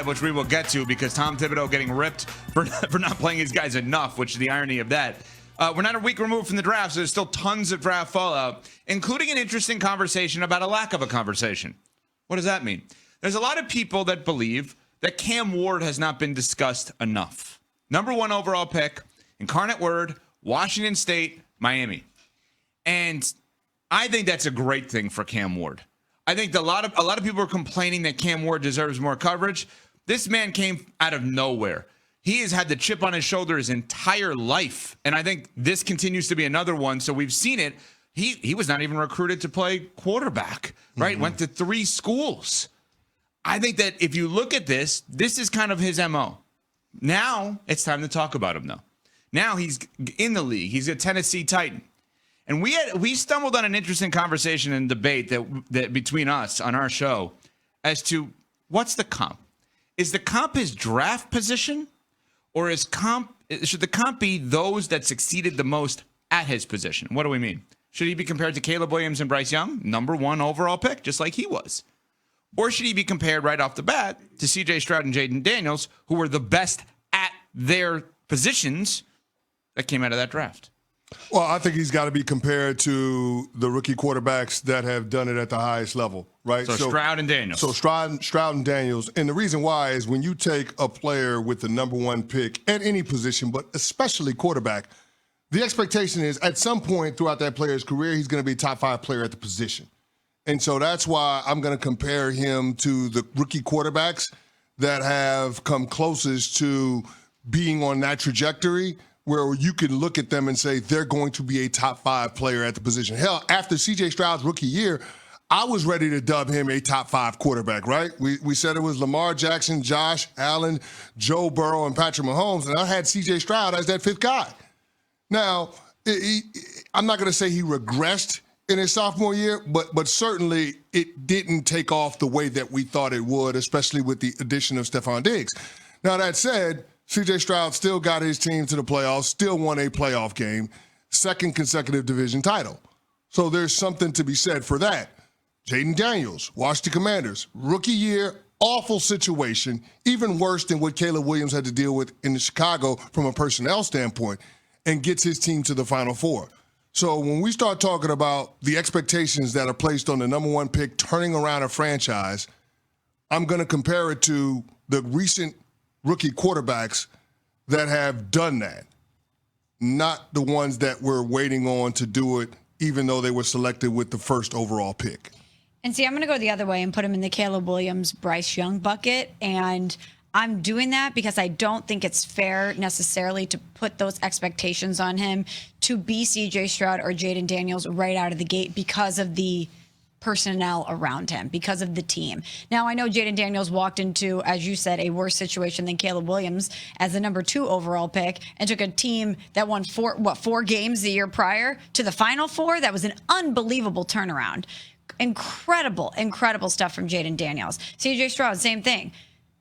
5, which we will get to because Tom Thibodeau getting ripped for not playing his guys enough, which is the irony of that. We're not a week removed from the draft, so there's still tons of draft fallout, including an interesting conversation about a lack of a conversation. What does that mean? There's a lot of people that believe that Cam Ward has not been discussed enough. Number 1 overall pick, Incarnate Word, Washington State, Miami. And I think that's a great thing for Cam Ward. I think a lot of people are complaining that Cam Ward deserves more coverage. This man came out of nowhere. He has had the chip on his shoulder his entire life. And I think this continues to be another one. So we've seen it. He was not even recruited to play quarterback, right? Went to 3 schools. I think that if you look at this is kind of his MO. Now it's time to talk about him, though. Now he's in the league. He's a Tennessee Titan. And we stumbled on an interesting conversation and debate that between us on our show as to what's the comp. Is the comp his draft position, or should the comp be those that succeeded the most at his position? What do we mean? Should he be compared to Caleb Williams and Bryce Young, number 1 overall pick, just like he was? Or should he be compared right off the bat to C.J. Stroud and Jayden Daniels, who were the best at their positions that came out of that draft? Well, I think he's got to be compared to the rookie quarterbacks that have done it at the highest level, right? So Stroud and Daniels. So Stroud and Daniels. And the reason why is when you take a player with the number 1 pick at any position, but especially quarterback, the expectation is at some point throughout that player's career, he's going to be a top 5 player at the position. And so that's why I'm going to compare him to the rookie quarterbacks that have come closest to being on that trajectory where you can look at them and say they're going to be a top 5 player at the position. Hell, after C.J. Stroud's rookie year, I was ready to dub him a top 5 quarterback, right? We said it was Lamar Jackson, Josh Allen, Joe Burrow, and Patrick Mahomes, and I had C.J. Stroud as that 5th guy. Now, I'm not going to say he regressed in his sophomore year, but certainly it didn't take off the way that we thought it would, especially with the addition of Stephon Diggs. Now, that said, C.J. Stroud still got his team to the playoffs, still won a playoff game, 2nd consecutive division title. So there's something to be said for that. Jayden Daniels, Washington Commanders, rookie year, awful situation, even worse than what Caleb Williams had to deal with in Chicago from a personnel standpoint, and gets his team to the Final Four. So when we start talking about the expectations that are placed on the number 1 pick turning around a franchise, I'm going to compare it to the recent rookie quarterbacks that have done that, not the ones that we're waiting on to do it, even though they were selected with the 1st overall pick. And see, I'm going to go the other way and put him in the Caleb Williams, Bryce Young bucket. And I'm doing that because I don't think it's fair necessarily to put those expectations on him to be C.J. Stroud or Jayden Daniels right out of the gate because of the personnel around him, because of the team. Now, I know Jayden Daniels walked into, as you said, a worse situation than Caleb Williams as the number 2 overall pick and took a team that won 4 games the year prior to the Final Four. That was an unbelievable turnaround. Incredible stuff from Jayden Daniels. C.J. Stroud, same thing.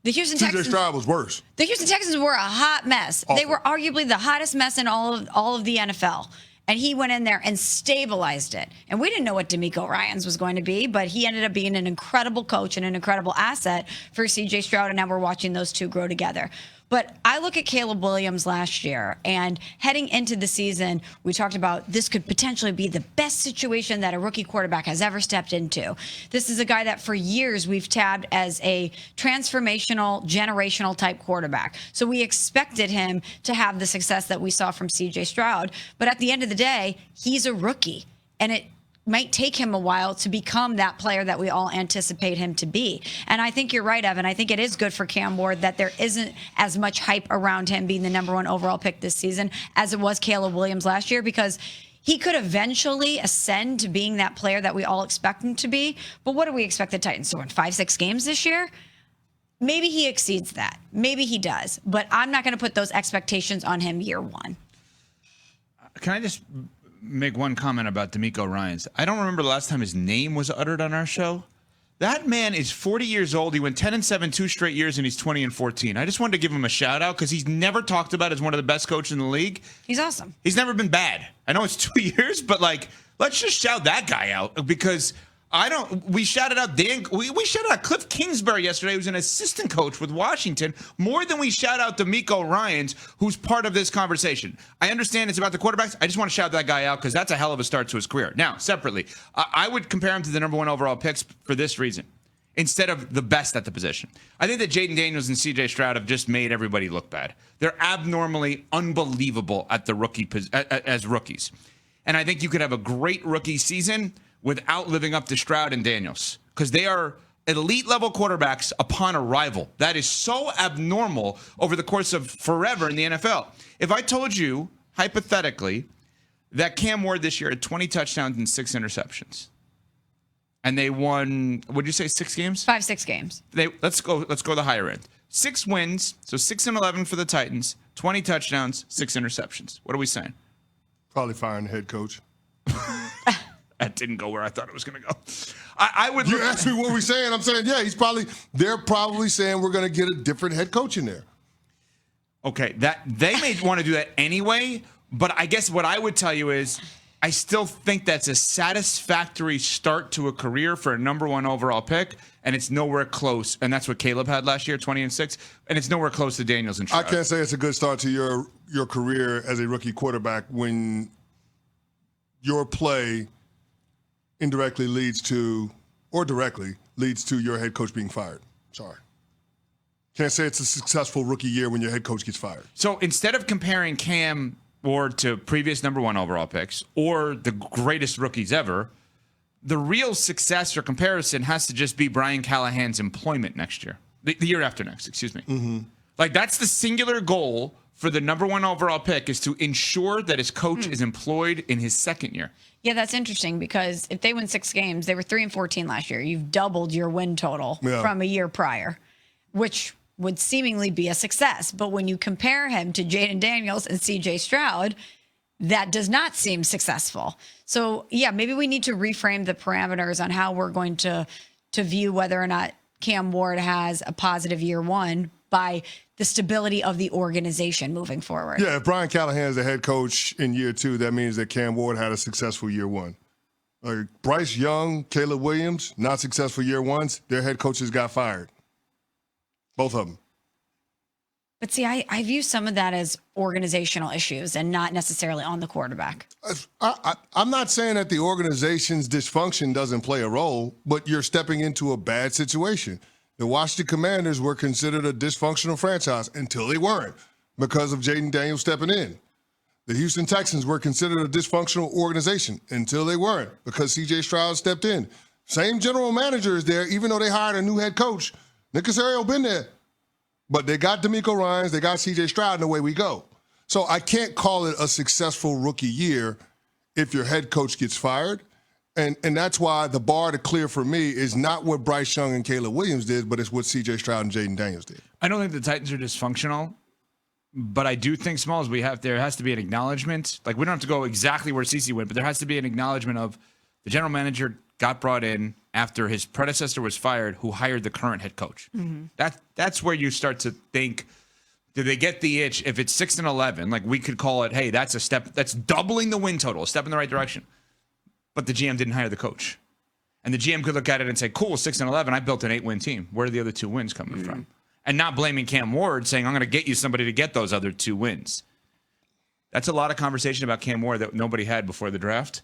The Houston Texans. C.J. Stroud was worse. The Houston Texans were a hot mess. Awful. They were arguably the hottest mess in all of the NFL. And he went in there and stabilized it. And we didn't know what DeMeco Ryans was going to be, but he ended up being an incredible coach and an incredible asset for C.J. Stroud, and now we're watching those two grow together. But I look at Caleb Williams last year, and heading into the season, we talked about this could potentially be the best situation that a rookie quarterback has ever stepped into. This is a guy that for years we've tabbed as a transformational, generational type quarterback. So we expected him to have the success that we saw from C.J. Stroud. But at the end of the day, he's a rookie, and it might take him a while to become that player that we all anticipate him to be. And I think you're right, Evan. I think it is good for Cam Ward that there isn't as much hype around him being the number 1 overall pick this season as it was Caleb Williams last year, because he could eventually ascend to being that player that we all expect him to be. But what do we expect the Titans to win? 5-6 games this year? Maybe he exceeds that. Maybe he does. But I'm not going to put those expectations on him year 1. Can I just make one comment about DeMeco Ryans? I don't remember the last time his name was uttered on our show. That man is 40 years old. He went 10-7 2 straight years, and he's 20-14. I just wanted to give him a shout out because he's never talked about as one of the best coaches in the league. He's awesome. He's never been bad. I know it's 2 years, but let's just shout that guy out, because We shouted out we shouted out Cliff Kingsbury yesterday, who's an assistant coach with Washington, more than we shout out DeMeco Ryans, who's part of this conversation. I understand it's about the quarterbacks. I just want to shout that guy out because that's a hell of a start to his career. Now, separately, I would compare him to the number 1 overall picks for this reason, instead of the best at the position. I think that Jayden Daniels and CJ Stroud have just made everybody look bad. They're abnormally unbelievable at the as rookies. And I think you could have a great rookie season without living up to Stroud and Daniels, because they are elite level quarterbacks upon arrival. That is so abnormal over the course of forever in the NFL. If I told you, hypothetically, that Cam Ward this year had 20 touchdowns and 6 interceptions, and they won, would you say 6 games? 5-6 games. Let's go the higher end. 6 wins, so 6-11 for the Titans, 20 touchdowns, 6 interceptions. What are we saying? Probably firing the head coach. That didn't go where I thought it was going to go. I would. You asked me what we're saying. I'm saying, yeah, they're probably saying we're going to get a different head coach in there. Okay, that they may want to do that anyway, but I guess what I would tell you is I still think that's a satisfactory start to a career for a number 1 overall pick, and it's nowhere close. And that's what Caleb had last year, 20-6, and it's nowhere close to Daniels and Stroud. I can't say it's a good start to your career as a rookie quarterback when your play indirectly leads to, or directly leads to, your head coach being fired. Sorry. Can't say it's a successful rookie year when your head coach gets fired. So instead of comparing Cam Ward to previous number 1 overall picks or the greatest rookies ever, the real success or comparison has to just be Brian Callahan's employment next year. The year after next, excuse me. Mm-hmm. Like, that's the singular goal for the number 1 overall pick, is to ensure that his coach is employed in his second year. Yeah, that's interesting, because if they win 6 games, they were 3-14 last year. You've doubled your win total from a year prior, which would seemingly be a success. But when you compare him to Jayden Daniels and CJ Stroud, that does not seem successful. So, yeah, maybe we need to reframe the parameters on how we're going to view whether or not Cam Ward has a positive year 1 by the stability of the organization moving forward. Yeah, if Brian Callahan is the head coach in year 2, that means that Cam Ward had a successful year 1. Like Bryce Young, Caleb Williams, not successful year 1s. Their head coaches got fired. Both of them. But see, I view some of that as organizational issues and not necessarily on the quarterback. I'm not saying that the organization's dysfunction doesn't play a role, but you're stepping into a bad situation. The Washington Commanders were considered a dysfunctional franchise until they weren't, because of Jayden Daniels stepping in. The Houston Texans were considered a dysfunctional organization until they weren't, because C.J. Stroud stepped in. Same general manager is there, even though they hired a new head coach. Nick Caserio been there. But they got DeMeco Ryans, they got C.J. Stroud, and away we go. So I can't call it a successful rookie year if your head coach gets fired. And that's why the bar to clear for me is not what Bryce Young and Caleb Williams did, but it's what C.J. Stroud and Jayden Daniels did. I don't think the Titans are dysfunctional, but I do think, Smalls, there has to be an acknowledgement. Like, we don't have to go exactly where CeCe went, but there has to be an acknowledgement of the general manager got brought in after his predecessor was fired, who hired the current head coach. Mm-hmm. That's where you start to think, do they get the itch? If it's 6-11, like, we could call it, hey, that's a step, that's doubling the win total, a step in the right direction. But the GM didn't hire the coach. And the GM could look at it and say, cool, 6-11, I built an 8-win team. Where are the other 2 wins coming from? And not blaming Cam Ward, saying, I'm going to get you somebody to get those other 2 wins. That's a lot of conversation about Cam Ward that nobody had before the draft.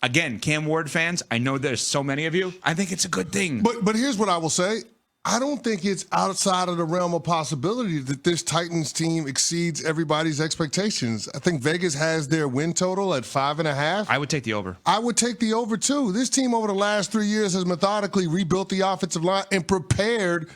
Again, Cam Ward fans, I know there's so many of you. I think it's a good thing. But here's what I will say. I don't think it's outside of the realm of possibility that this Titans team exceeds everybody's expectations. I think Vegas has their win total at 5.5. I would take the over. I would take the over, too. This team over the last 3 years has methodically rebuilt the offensive line and prepared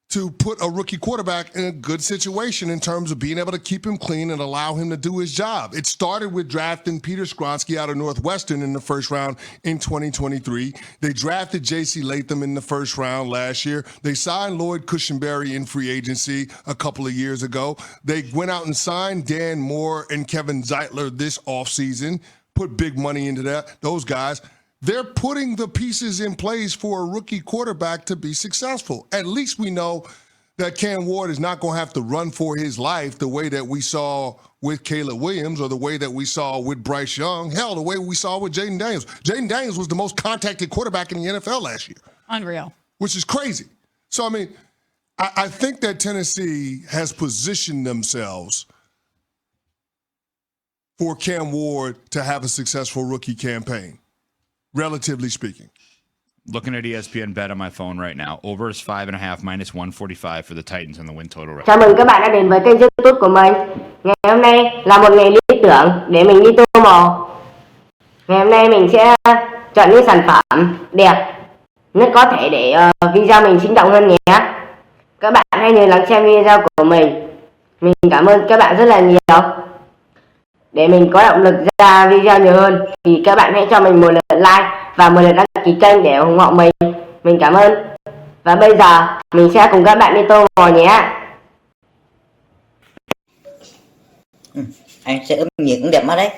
to put a rookie quarterback in a good situation in terms of being able to keep him clean and allow him to do his job. It started with drafting Peter Skronsky out of Northwestern in the first round in 2023. They drafted J.C. Latham in the first round last year. They signed Lloyd Cushenberry in free agency a couple of years ago. They went out and signed Dan Moore and Kevin Zeitler this offseason, put big money into those guys. They're putting the pieces in place for a rookie quarterback to be successful. At least we know that Cam Ward is not going to have to run for his life the way that we saw with Caleb Williams or the way that we saw with Bryce Young. Hell, the way we saw with Jayden Daniels. Jayden Daniels was the most contacted quarterback in the NFL last year. Unreal. Which is crazy. So, I mean, I think that Tennessee has positioned themselves for Cam Ward to have a successful rookie campaign, relatively speaking. Looking at ESPN bet on my phone right now. Over is 5.5 minus 145 for the Titans on the win total. Right. Chào mừng các bạn đã đến với kênh YouTube của mình. Ngày hôm nay là một ngày lý tưởng để mình đi tô màu. Ngày hôm nay mình sẽ chọn những sản phẩm đẹp nhất có thể để video mình sinh động hơn nhé. Các bạn hãy nhớ lắng xem video của mình. Mình cảm ơn các bạn rất là nhiều. Để mình có động lực ra video nhiều hơn thì các bạn hãy cho mình một lượt like và một lượt đăng ký kênh để ủng hộ mình. Mình cảm ơn. Và bây giờ mình sẽ cùng các bạn đi tô màu nhé. Anh sẽ ướp nhìn cũng đẹp mắt đấy.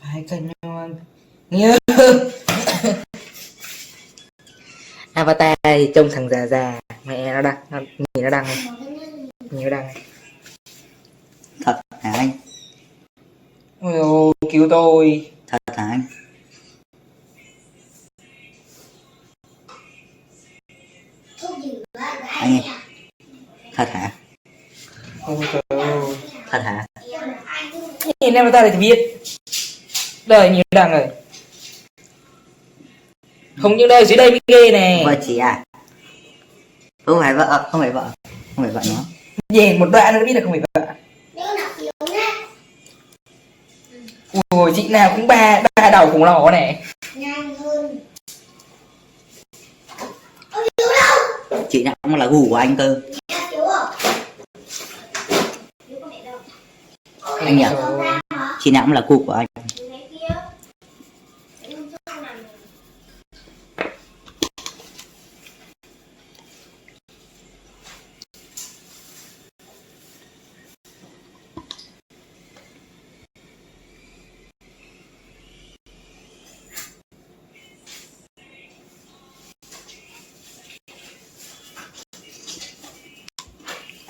Hai kênh nhau anh nghe. Avatar thì trông thằng già già, mẹ nó đăng, nhìn nó đăng này, nhìn nó đăng này. Thật hả anh? Ôi ôi, cứu tôi. Thật hả anh? Anh ơi, thật hả? Ôi trời ơi, thật hả? Nhìn Avatar này thì biết. Đời nhiều đằng rồi. Không những đây, dưới đây mới ghê nè. Vợ chị à? Không phải vợ, không phải vợ. Không phải vợ nó. Nhìn một đoạn nó biết là không phải vợ. Ôi, chị nào cũng ba đầu khủng lồ này. Chị nào cũng là gù của anh cơ. Anh nhỉ? Chị nào cũng là cu của anh.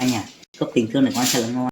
Anh à, thuốc tình thương này con thật là ngon.